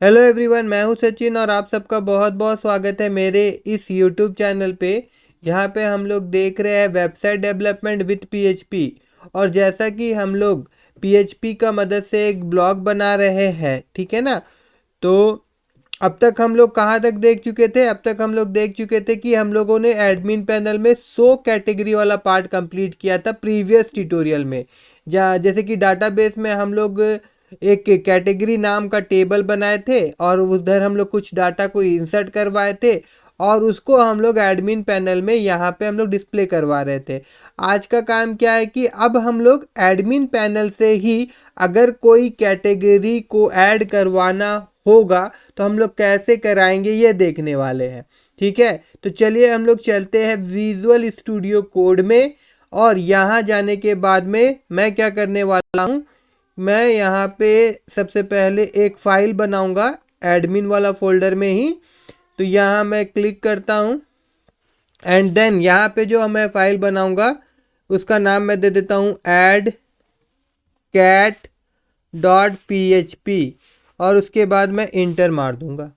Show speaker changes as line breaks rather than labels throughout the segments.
Hello everyone, मैं हूं सचिन और आप सबका बहुत बहुत स्वागत है मेरे इस यूट्यूब चैनल पे, जहां पे हम लोग देख रहे हैं वेबसाइट डेवलपमेंट विथ पीएचपी। और जैसा कि हम लोग पीएचपी का मदद से एक ब्लॉग बना रहे हैं, ठीक है ना। तो अब तक हम लोग कहाँ तक देख चुके थे? अब तक हम लोग देख चुके थे कि हम लोगों ने एडमिन पैनल में 100 कैटेगरी वाला पार्ट कंप्लीट किया था प्रीवियस ट्यूटोरियल में। जहाँ जैसे कि डाटाबेस में हम लोग एक कैटेगरी नाम का टेबल बनाए थे और उधर हम लोग कुछ डाटा को इंसर्ट करवाए थे और उसको हम लोग एडमिन पैनल में यहाँ पे हम लोग डिस्प्ले करवा रहे थे। आज का काम क्या है कि अब हम लोग एडमिन पैनल से ही अगर कोई कैटेगरी को ऐड करवाना होगा तो हम लोग कैसे कराएंगे ये देखने वाले हैं। ठीक है, तो चलिए हम लोग चलते हैं विजुअल स्टूडियो कोड में। और यहाँ जाने के बाद में मैं क्या करने वाला हूँ, मैं यहाँ पे सबसे पहले एक फ़ाइल बनाऊँगा एडमिन वाला फोल्डर में ही। तो यहाँ मैं क्लिक करता हूँ एंड देन यहाँ पे जो मैं फ़ाइल बनाऊँगा उसका नाम मैं दे देता हूँ add cat dot P H P और उसके बाद मैं इंटर मार दूँगा।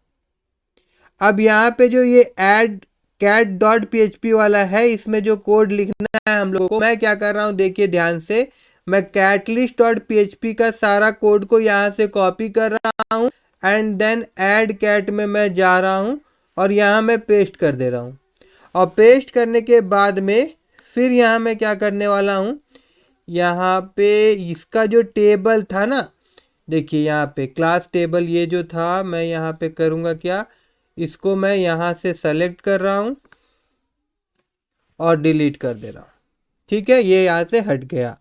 अब यहाँ पे जो ये add cat dot P H P वाला है, इसमें जो कोड लिखना है हम लोग को, मैं क्या कर रहा हूँ देखिए ध्यान से। मैं catalyst dot P H P का सारा कोड को यहाँ से कॉपी कर रहा हूँ एंड देन ऐड कैट में मैं जा रहा हूँ और यहाँ मैं पेस्ट कर दे रहा हूँ। और पेस्ट करने के बाद में फिर यहाँ मैं क्या करने वाला हूँ, यहाँ पे इसका जो टेबल था ना, देखिए यहाँ पे क्लास टेबल ये जो था, मैं यहाँ पे करूँगा क्या, इसको मैं यहाँ से सेलेक्ट कर रहा हूँ और डिलीट कर दे रहा हूँ। ठीक है, ये यहाँ से हट गया।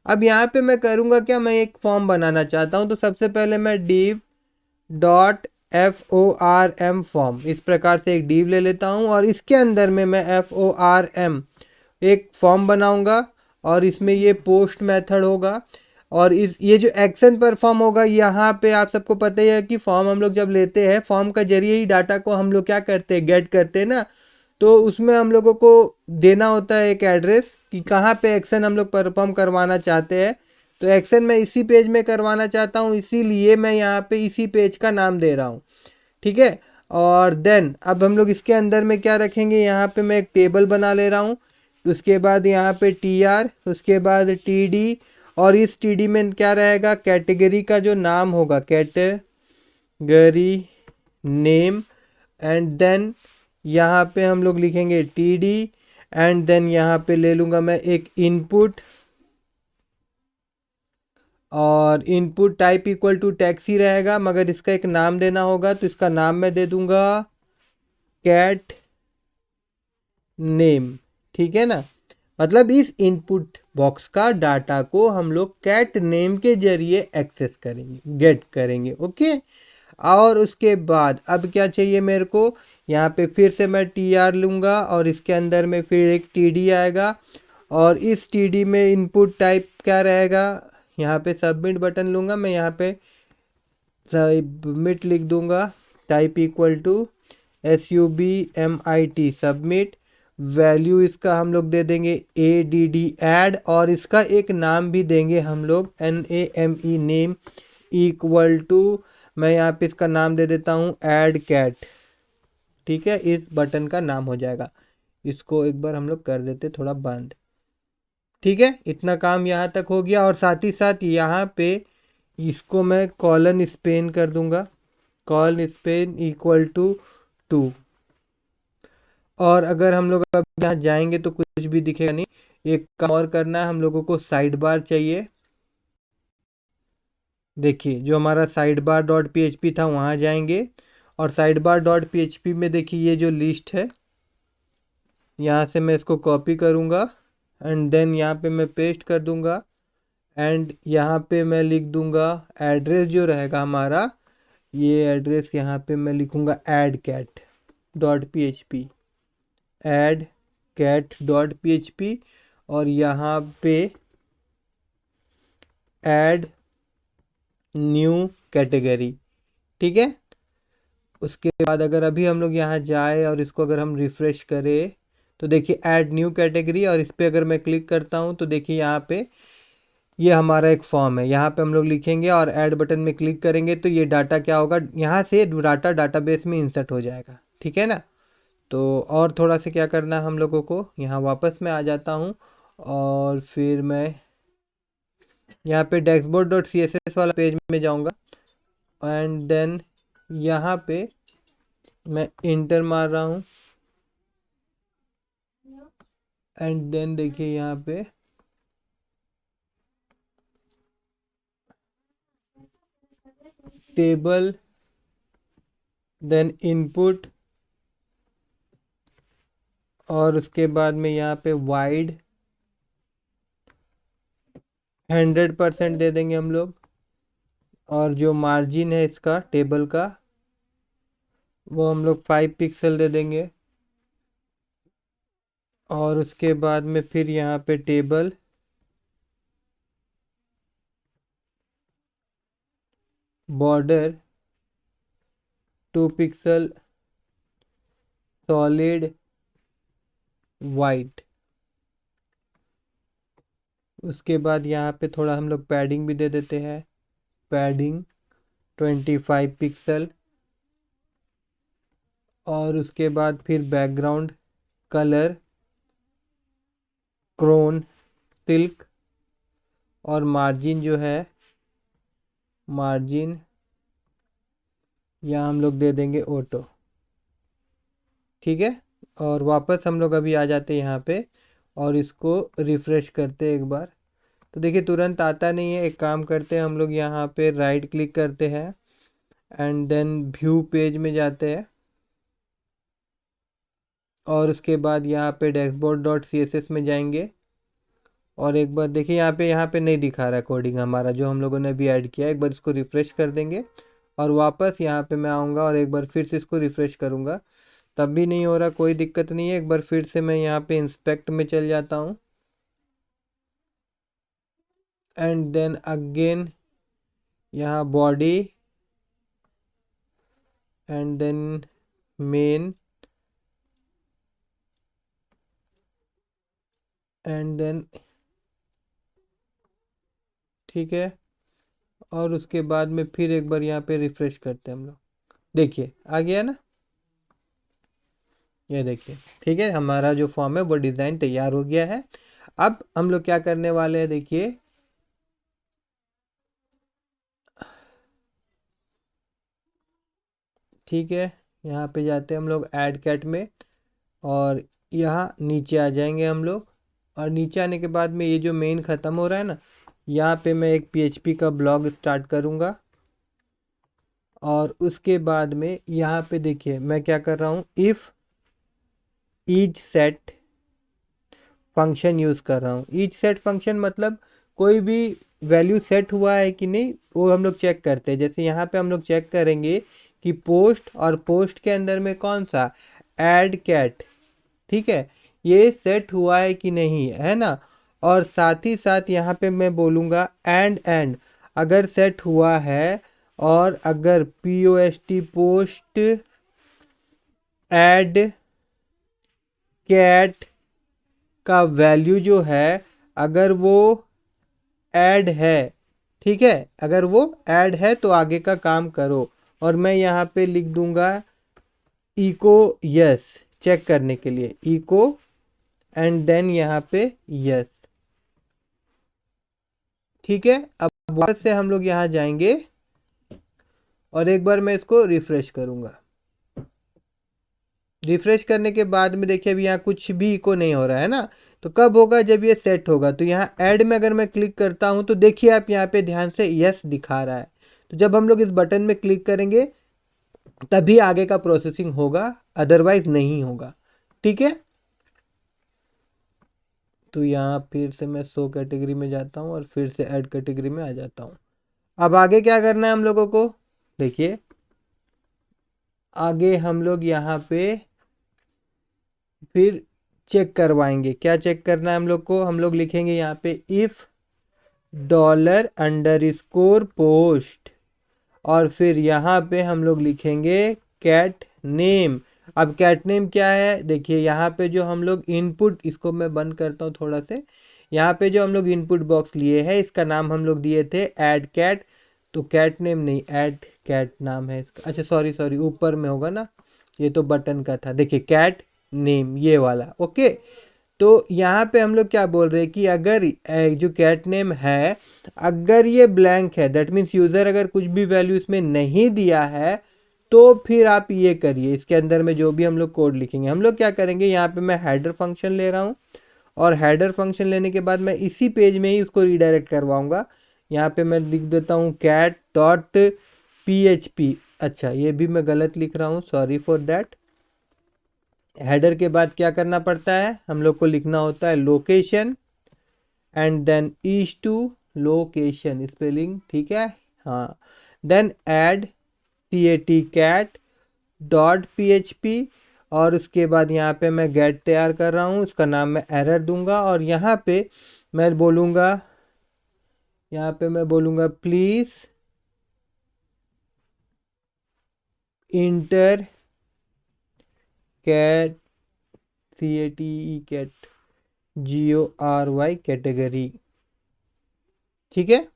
अब यहाँ पे मैं करूँगा क्या, मैं एक फॉर्म बनाना चाहता हूँ। तो सबसे पहले मैं div डॉट form फॉर्म, इस प्रकार से एक div ले लेता हूँ और इसके अंदर में मैं form एक फॉर्म बनाऊँगा और इसमें ये पोस्ट मेथड होगा। और इस ये जो एक्शन परफॉर्म होगा, यहाँ पे आप सबको पता ही है कि फॉर्म हम लोग जब लेते हैं, फॉर्म का जरिए ही डाटा को हम लोग क्या करते हैं, गेट करते हैं ना। तो उसमें हम लोगों को देना होता है एक एड्रेस कि कहाँ पे एक्शन हम लोग परफॉर्म करवाना चाहते हैं। तो एक्शन मैं इसी पेज में करवाना चाहता हूँ, इसीलिए मैं यहाँ पे इसी पेज का नाम दे रहा हूँ। ठीक है, और देन अब हम लोग इसके अंदर में क्या रखेंगे, यहाँ पे मैं एक टेबल बना ले रहा हूँ। उसके बाद यहाँ पे टी उसके बाद टी और इस टी में क्या रहेगा, कैटेगरी का जो नाम होगा, कैटेगरी नेम। एंड देन यहाँ पे हम लोग लिखेंगे टी एंड देन यहाँ पे ले लूँगा मैं एक इनपुट और input type equal to text ही रहेगा, मगर इसका एक नाम देना होगा। तो इसका नाम मैं दे दूँगा कैट नेम। ठीक है ना, मतलब इस इनपुट बॉक्स का डाटा को हम लोग कैट नेम के जरिए एक्सेस करेंगे, गेट करेंगे। ओके, और उसके बाद अब क्या चाहिए मेरे को, यहाँ पे फिर से मैं टी आर लूँगा और इसके अंदर में फिर एक टी डी आएगा और इस टी डी में इनपुट टाइप क्या रहेगा, यहाँ पे सबमिट बटन लूँगा मैं, यहाँ पे सबमिट लिख दूँगा, type equal to SUBMIT submit. Value इसका हम लोग दे देंगे ADD ऐड और इसका एक नाम भी देंगे हम लोग NAME नेम इक्वल टू, मैं यहाँ पे इसका नाम दे देता हूँ ऐड कैट। ठीक है, इस बटन का नाम हो जाएगा। इसको एक बार हम लोग कर देते थोड़ा बंद। ठीक है, इतना काम यहाँ तक हो गया और साथ ही साथ यहाँ पे इसको मैं कॉलन स्पेन कर दूंगा, कॉलन स्पेन इक्वल टू 2। और अगर हम लोग अब यहाँ जाएंगे तो कुछ भी दिखेगा नहीं। एक काम और करना है, हम लोगों को साइड बार चाहिए। देखिए जो हमारा साइड बार डॉट पी था वहाँ जाएंगे और साइड बार डॉट पी में देखिए ये जो लिस्ट है, यहाँ से मैं इसको कॉपी करूँगा एंड देन यहाँ पे मैं पेस्ट कर दूँगा एंड यहाँ पे मैं लिख दूँगा एड्रेस जो रहेगा हमारा, ये एड्रेस यहाँ पे मैं लिखूँगा add cat dot P add cat dot P और यहाँ पे ऐड न्यू कैटेगरी। ठीक है, उसके बाद अगर अभी हम लोग यहाँ जाए और इसको अगर हम रिफ़्रेश करें तो देखिए ऐड न्यू कैटेगरी और इस पर अगर मैं क्लिक करता हूँ तो देखिए यहाँ पे ये हमारा एक फॉर्म है, यहाँ पे हम लोग लिखेंगे और ऐड बटन में क्लिक करेंगे तो ये डाटा क्या होगा, यहाँ से डाटा डाटाबेस में इंसर्ट हो जाएगा। ठीक है ना। तो और थोड़ा सा क्या करना है हम लोगों को, यहाँ वापस मैं आ जाता हूँ और फिर मैं यहाँ पे dashboard dot C S S वाला पेज में जाऊँगा एंड देन यहाँ पे मैं इंटर मार रहा हूँ एंड देन देखिए यहाँ पे टेबल, देन इनपुट, और उसके बाद में यहाँ पे वाइड 100% दे देंगे हम लोग, और जो मार्जिन है इसका टेबल का वो हम लोग 5 पिक्सल दे देंगे। और उसके बाद में फिर यहाँ पे table, border 2 pixel, solid white. उसके बाद यहाँ पे थोड़ा हम लोग पैडिंग भी दे देते हैं, पैडिंग 25 पिक्सल। और उसके बाद फिर बैकग्राउंड कलर क्रोन सिल्क, और मार्जिन जो है मार्जिन यहाँ हम लोग दे देंगे ऑटो। ठीक है। और वापस हम लोग अभी आ जाते हैं यहाँ पे और इसको रिफ़्रेश करते हैं एक बार। तो देखिए तुरंत आता नहीं है, एक काम करते हैं हम लोग यहाँ पे राइट क्लिक करते हैं एंड देन व्यू पेज में जाते हैं और उसके बाद यहाँ पे dashboard dot C S S में जाएंगे और एक बार देखिए यहाँ पे नहीं दिखा रहा है कोडिंग हमारा जो हम लोगों ने अभी ऐड किया है। एक बार इसको रिफ़्रेश कर देंगे और वापस यहाँ पे मैं आऊँगा और एक बार फिर से इसको रिफ़्रेश करूँगा, तब भी नहीं हो रहा, कोई दिक्कत नहीं है। एक बार फिर से मैं यहाँ पे इंस्पेक्ट में चल जाता हूँ एंड देन अगेन यहाँ body and then main and then, ठीक है। और उसके बाद में फिर एक बार यहाँ पे रिफ़्रेश करते हैं हम लोग, देखिए आ गया ना, ये देखिए। ठीक है, हमारा जो फॉर्म है वो डिज़ाइन तैयार हो गया है। अब हम लोग क्या करने वाले हैं, देखिए ठीक है, यहाँ पे जाते हैं हम लोग ऐड कैट में और यहाँ नीचे आ जाएंगे हम लोग। और नीचे आने के बाद में ये जो मेन ख़त्म हो रहा है ना, यहाँ पे मैं एक PHP का ब्लॉग स्टार्ट करूँगा और उसके बाद में यहाँ पे देखिए मैं क्या कर रहा हूँ, if each set function use कर रहा हूँ। ईच सेट फंक्शन मतलब कोई भी वैल्यू सेट हुआ है कि नहीं वो हम लोग चेक करते हैं। जैसे यहाँ पे हम लोग चेक करेंगे कि पोस्ट, और पोस्ट के अंदर में कौन सा ऐड कैट, ठीक है, ये सेट हुआ है कि नहीं, है ना। और साथ ही साथ यहाँ पे मैं बोलूँगा एंड अगर सेट हुआ है और अगर पोस्ट ऐड कैट का वैल्यू जो है अगर वो ऐड है, ठीक है, अगर वो ऐड है तो आगे का काम करो। और मैं यहाँ पे लिख दूंगा इको यस चेक करने के लिए, इको एंड देन यहाँ पे यस। ठीक है, अब वापस से हम लोग यहाँ जाएंगे और एक बार मैं इसको रिफ्रेश करूँगा। रिफ्रेश करने के बाद में देखिए अभी यहाँ कुछ भी इको नहीं हो रहा है ना, तो कब होगा, जब ये सेट होगा। तो यहाँ ऐड में अगर मैं क्लिक करता हूँ तो देखिए आप यहाँ पे ध्यान से यस दिखा रहा है। तो जब हम लोग इस बटन में क्लिक करेंगे तभी आगे का प्रोसेसिंग होगा, अदरवाइज नहीं होगा। ठीक है, तो यहाँ फिर से मैं शो कैटेगरी में जाता हूँ और फिर से ऐड कैटेगरी में आ जाता हूँ। अब आगे क्या करना है हम लोगों को, देखिए आगे हम लोग यहाँ पे फिर चेक करवाएंगे। क्या चेक करना है हम लोग को, हम लोग लिखेंगे यहाँ पे इफ़ $_ पोस्ट और फिर यहाँ पे हम लोग लिखेंगे कैट नेम। अब कैट नेम क्या है, देखिए यहाँ पे जो हम लोग इनपुट, इसको मैं बंद करता हूँ थोड़ा से, यहाँ पे जो हम लोग इनपुट बॉक्स लिए हैं इसका नाम हम लोग दिए थे ऐड कैट, तो कैट नेम नहीं ऐड कैट नाम है इसका। अच्छा सॉरी ऊपर में होगा ना, ये तो बटन का था, देखिए कैट नेम ये वाला। ओके, तो यहाँ पे हम लोग क्या बोल रहे हैं कि अगर जो कैट नेम है अगर ये ब्लैंक है, दैट मीन्स यूज़र अगर कुछ भी वैल्यू इसमें नहीं दिया है तो फिर आप ये करिए, इसके अंदर में जो भी हम लोग कोड लिखेंगे, हम लोग क्या करेंगे, यहाँ पे मैं हेडर फंक्शन ले रहा हूँ और हेडर फंक्शन लेने के बाद मैं इसी पेज में ही उसको रीडायरेक्ट करवाऊँगा। यहाँ पे मैं लिख देता हूँ cat डॉट php। अच्छा ये भी मैं गलत लिख रहा हूँ, सॉरी फॉर दैट। हेडर के बाद क्या करना पड़ता है, हम लोग को लिखना होता है location and then is to location, spelling ठीक है हाँ, then add cat dot php और उसके बाद यहाँ पे मैं गेट तैयार कर रहा हूँ, उसका नाम मैं एरर दूंगा और यहाँ पे मैं बोलूँगा please enter cat cat GORY category, ठीक है।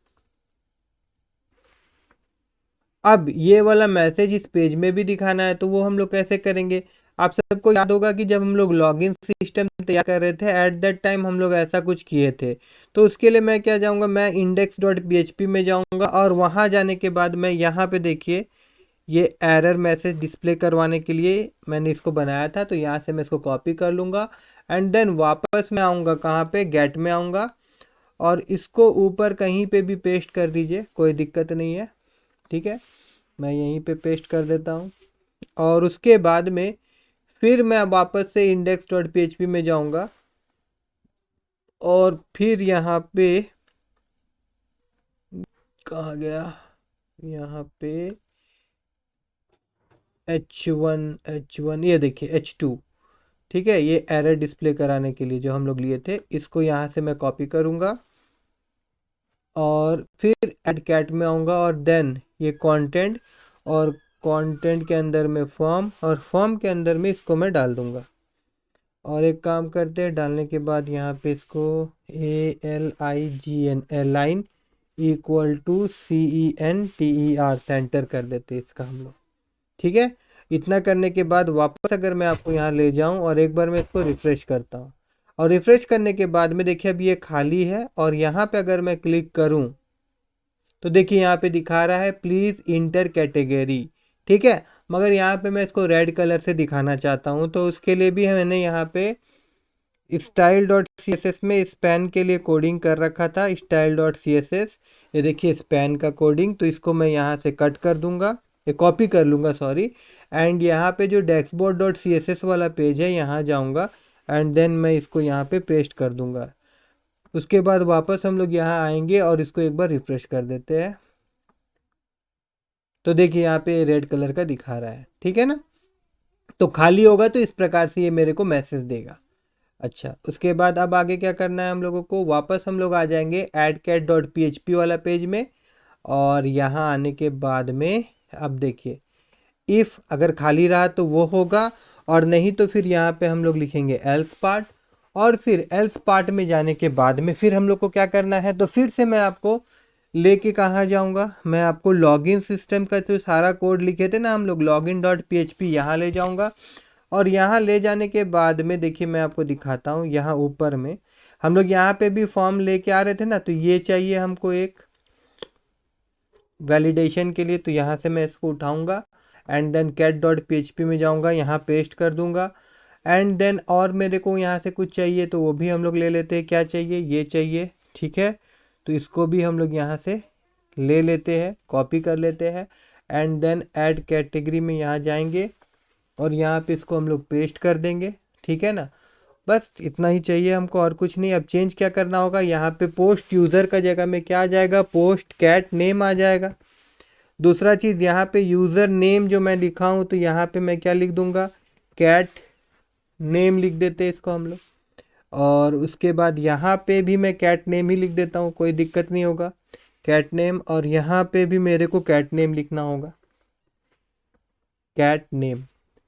अब ये वाला मैसेज इस पेज में भी दिखाना है, तो वो हम लोग कैसे करेंगे, आप सबको याद होगा कि जब हम लोग लॉगिन सिस्टम तैयार कर रहे थे एट दैट टाइम हम लोग ऐसा कुछ किए थे। तो उसके लिए मैं क्या जाऊंगा, मैं index.php में जाऊंगा और वहां जाने के बाद मैं यहाँ पे देखिए ये एरर मैसेज डिस्प्ले करवाने के लिए मैंने इसको बनाया था, तो यहाँ से मैं इसको कॉपी कर लूँगा एंड देन वापस मैं आऊँगा कहाँ पे, गेट में आऊँगा और इसको ऊपर कहीं पे भी पेस्ट कर दीजिए, कोई दिक्कत नहीं है, ठीक है। मैं यहीं पे पेस्ट कर देता हूँ और उसके बाद में फिर मैं वापस से index.php में जाऊँगा और फिर यहाँ पे कहाँ गया, यहाँ पे H1 ये देखिए H2, ठीक है, ये एरर डिस्प्ले कराने के लिए जो हम लोग लिए थे, इसको यहाँ से मैं कॉपी करूँगा और फिर ऐड कैट में आऊँगा और देन ये कंटेंट और कंटेंट के अंदर में फॉर्म और फॉर्म के अंदर में इसको मैं डाल दूँगा। और एक काम करते हैं, डालने के बाद यहाँ पे इसको ALIGN line equal to CENTER centre कर देते हैं इसका हम लोग, ठीक है। इतना करने के बाद वापस अगर मैं आपको यहाँ ले जाऊँ और एक बार मैं इसको रिफ़्रेश करता हूँ और रिफ़्रेश करने के बाद में देखिए अब ये खाली है और यहाँ पे अगर मैं क्लिक करूँ तो देखिए यहाँ पे दिखा रहा है प्लीज़ इंटर कैटेगरी, ठीक है। मगर यहाँ पे मैं इसको रेड कलर से दिखाना चाहता हूँ, तो उसके लिए भी मैंने यहाँ पे style.css में स्पैन के लिए कोडिंग कर रखा था, style.css, ये देखिए स्पैन का कोडिंग, तो इसको मैं यहाँ से कट कर दूंगा, ये कॉपी कर लूँगा सॉरी, एंड यहाँ पे जो dashboard.css वाला पेज है यहाँ जाऊँगा एंड देन मैं इसको यहाँ पे पेस्ट कर दूँगा। उसके बाद वापस हम लोग यहाँ आएंगे और इसको एक बार रिफ्रेश कर देते हैं, तो देखिए यहाँ पे रेड कलर का दिखा रहा है, ठीक है ना। तो खाली होगा तो इस प्रकार से ये मेरे को मैसेज देगा। अच्छा उसके बाद अब आगे क्या करना है हम लोगों को, वापस हम लोग आ जाएंगे addcat.php वाला पेज में और यहाँ आने के बाद में अब देखिए इफ़ अगर खाली रहा तो वो होगा और नहीं तो फिर यहाँ पे हम लोग लिखेंगे एल्स पार्ट और फिर एल्स पार्ट में जाने के बाद में फिर हम लोग को क्या करना है, तो फिर से मैं आपको लेके कहाँ जाऊँगा, मैं आपको लॉगिन सिस्टम का जो सारा कोड लिखे थे ना हम लोग login.php यहाँ ले जाऊँगा और यहाँ ले जाने के बाद में देखिए मैं आपको दिखाता हूँ, यहाँ ऊपर में हम लोग यहाँ पे भी फॉर्म लेके आ रहे थे ना, तो ये चाहिए हमको एक वैलिडेशन के लिए, तो यहाँ से मैं इसको उठाऊँगा एंड देन cat.php में जाऊँगा, यहाँ पेस्ट कर दूँगा एंड देन और मेरे को यहाँ से कुछ चाहिए तो वो भी हम लोग ले लेते हैं, क्या चाहिए, ये चाहिए, ठीक है। तो इसको भी हम लोग यहाँ से ले लेते हैं, कॉपी कर लेते हैं एंड देन ऐड कैटेगरी में यहाँ जाएंगे और यहाँ पे इसको हम लोग पेस्ट कर देंगे, ठीक है ना। बस इतना ही चाहिए हमको और कुछ नहीं। अब चेंज क्या करना होगा, यहाँ पे पोस्ट यूज़र का जगह में क्या आ जाएगा, पोस्ट कैट नेम आ जाएगा। दूसरा चीज़ यहाँ पे यूज़र नेम जो मैं लिखा हूँ तो यहाँ पे मैं क्या लिख दूँगा, कैट नेम लिख देते हैं इसको हम लोग और उसके बाद यहाँ पे भी मैं कैट नेम ही लिख देता हूँ, कोई दिक्कत नहीं होगा, कैट नेम, और यहाँ पे भी मेरे को कैट नेम लिखना होगा, कैट नेम,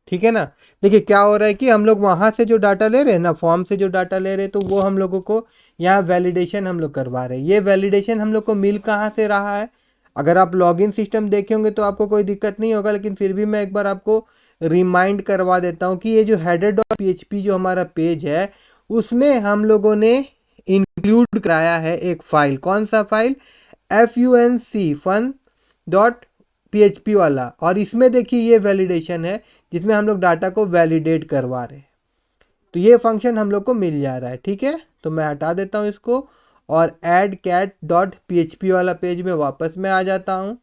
ठीक है ना। देखिए क्या हो रहा है कि हम लोग वहाँ से जो डाटा ले रहे हैं ना, फॉर्म से जो डाटा ले रहे हैं, तो वो हम लोगों को यहाँ वैलिडेशन हम लोग करवा रहे हैं। ये वैलिडेशन हम लोग को मिल कहाँ से रहा है, अगर आप लॉगिन सिस्टम देखे होंगे तो आपको कोई दिक्कत नहीं होगा, लेकिन फिर भी मैं एक बार आपको रिमाइंड करवा देता हूँ कि ये जो header.php जो हमारा पेज है, उसमें हम लोगों ने इंक्लूड कराया है एक फाइल। कौन सा फाइल? fun.php वाला। और इसमें देखिए ये वैलिडेशन है जिसमें हम लोग डाटा को वैलिडेट करवा रहे हैं। तो ये फंक्शन हम लोग को मिल जा रहा है। ठीक है, तो मैं हटा देता हूँ इसको और ऐड कैट डॉट php वाला पेज में वापस मैं आ जाता हूँ।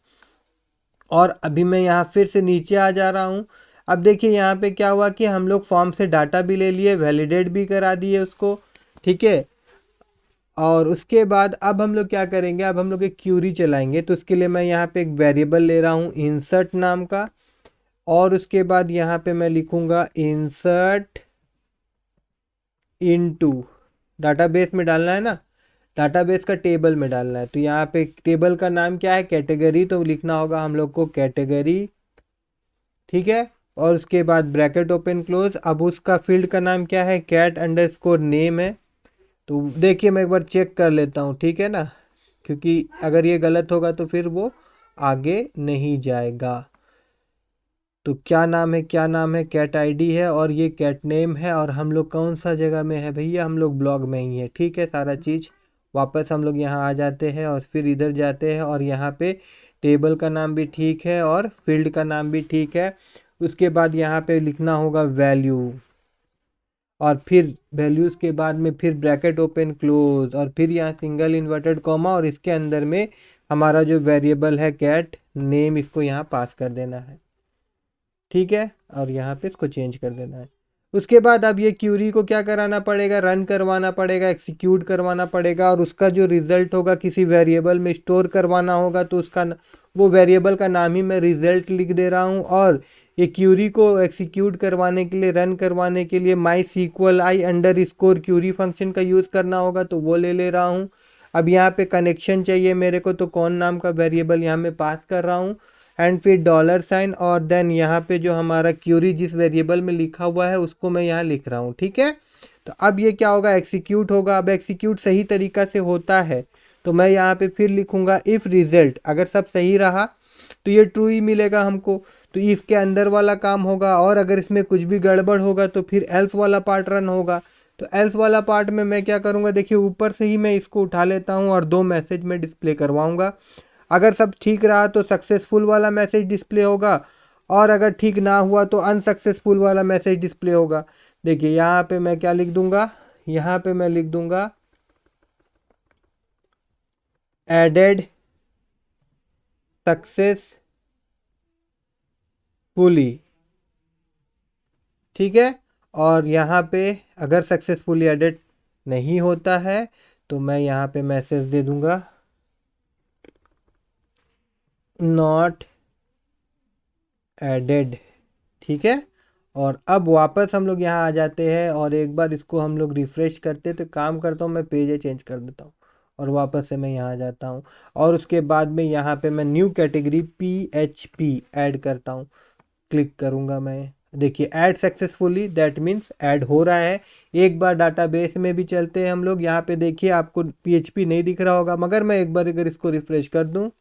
और अभी मैं यहाँ फिर से नीचे आ जा रहा हूँ। अब देखिए यहाँ पे क्या हुआ कि हम लोग फॉर्म से डाटा भी ले लिए, वैलिडेट भी करा दिए उसको। ठीक है, और उसके बाद अब हम लोग क्या करेंगे, अब हम लोग एक क्यूरी चलाएंगे। तो उसके लिए मैं यहाँ पे एक वेरिएबल ले रहा हूँ इंसर्ट नाम का, और उसके बाद यहाँ पे मैं लिखूँगा इंसर्ट इनटू, डाटाबेस में डालना है ना, डाटाबेस का टेबल में डालना है। तो यहाँ पे टेबल का नाम क्या है? कैटेगरी। तो लिखना होगा हम लोग को कैटेगरी। ठीक है, और उसके बाद ब्रैकेट ओपन क्लोज। अब उसका फील्ड का नाम क्या है? कैट अंडरस्कोर नेम है। तो देखिए मैं एक बार चेक कर लेता हूँ, ठीक है ना, क्योंकि अगर ये गलत होगा तो फिर वो आगे नहीं जाएगा। तो क्या नाम है, क्या नाम है? कैट आईडी है और ये कैट नेम है। और हम लोग कौन सा जगह में है भैया? हम लोग ब्लॉग में ही है। ठीक है, सारा चीज़ वापस हम लोग यहाँ आ जाते हैं और फिर इधर जाते हैं, और यहाँ पे टेबल का नाम भी ठीक है और फील्ड का नाम भी ठीक है। उसके बाद यहाँ पे लिखना होगा वैल्यू, और फिर वैल्यूज़ के बाद में फिर ब्रैकेट ओपन क्लोज, और फिर यहाँ सिंगल इन्वर्टेड कॉमा, और इसके अंदर में हमारा जो वेरिएबल है कैट नेम, इसको यहाँ पास कर देना है। ठीक है, और यहाँ पे इसको चेंज कर देना है। उसके बाद अब ये क्यूरी को क्या कराना पड़ेगा? रन करवाना पड़ेगा, एग्जीक्यूट करवाना पड़ेगा, और उसका जो रिजल्ट होगा किसी वेरिएबल में स्टोर करवाना होगा। तो उसका वो वेरिएबल का नाम ही मैं रिजल्ट लिख दे रहा हूँ। और ये क्यूरी को एग्जीक्यूट करवाने के लिए, रन करवाने के लिए MySQLi_query क्यूरी फंक्शन का यूज़ करना होगा, तो वो ले रहा हूँ। अब यहाँ पे कनेक्शन चाहिए मेरे को, तो कौन नाम का वेरिएबल यहाँ मैं पास कर रहा हूँ, एंड फिर $, और देन यहाँ पे जो हमारा क्यूरी जिस वेरिएबल में लिखा हुआ है उसको मैं यहाँ लिख रहा हूँ। ठीक है, तो अब ये क्या होगा? एग्जीक्यूट होगा। अब एग्जीक्यूट सही तरीका से होता है तो मैं यहाँ पे फिर लिखूँगा इफ़ रिजल्ट, अगर सब सही रहा तो ये ट्रू ही मिलेगा हमको, तो इफ़ के अंदर वाला काम होगा। और अगर इसमें कुछ भी गड़बड़ होगा तो फिर एल्स वाला पार्ट रन होगा। तो एल्स वाला पार्ट में मैं क्या करूँगा? देखिए ऊपर से ही मैं इसको उठा लेता हूँ और 2 मैसेज में डिस्प्ले करवाऊँगा। अगर सब ठीक रहा तो सक्सेसफुल वाला मैसेज डिस्प्ले होगा, और अगर ठीक ना हुआ तो अनसक्सेसफुल वाला मैसेज डिस्प्ले होगा। देखिए यहाँ पे मैं क्या लिख दूंगा? यहाँ पे मैं लिख दूंगा एडेड सक्सेसफुली। ठीक है, और यहाँ पे अगर सक्सेसफुली एडेड नहीं होता है तो मैं यहाँ पे मैसेज दे दूंगा नॉट एडेड। ठीक है, और अब वापस हम लोग यहाँ आ जाते हैं और एक बार इसको हम लोग रिफ़्रेश करते, तो काम करता हूँ मैं पेज चेंज कर देता हूँ और वापस से मैं यहाँ आ जाता हूँ। और उसके बाद में यहाँ पे मैं न्यू कैटेगरी PHP ऐड करता हूँ, क्लिक करूँगा मैं। देखिए add successfully, that means add हो रहा है। एक बार डाटाबेस में भी चलते हैं हम लोग। यहाँ पे देखिए आपको PHP नहीं दिख रहा होगा, मगर मैं एक बार अगर इसको रिफ़्रेश कर दूँ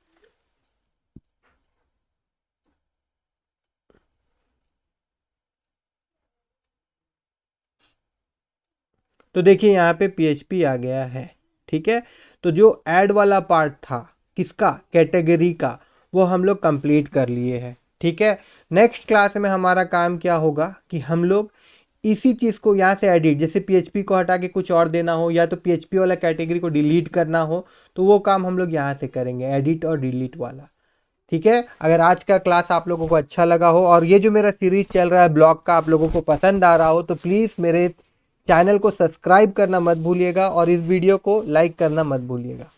तो देखिए यहाँ पे PHP आ गया है। ठीक है, तो जो ऐड वाला पार्ट था किसका? कैटेगरी का, वो हम लोग कंप्लीट कर लिए हैं। ठीक है, नेक्स्ट क्लास में हमारा काम क्या होगा कि हम लोग इसी चीज़ को यहाँ से एडिट, जैसे PHP को हटा के कुछ और देना हो, या तो PHP वाला कैटेगरी को डिलीट करना हो, तो वो काम हम लोग यहाँ से करेंगे, एडिट और डिलीट वाला। ठीक है, अगर आज का क्लास आप लोगों को अच्छा लगा हो और ये जो मेरा सीरीज चल रहा है ब्लॉग का आप लोगों को पसंद आ रहा हो, तो प्लीज़ मेरे चैनल को सब्सक्राइब करना मत भूलिएगा और इस वीडियो को लाइक करना मत भूलिएगा।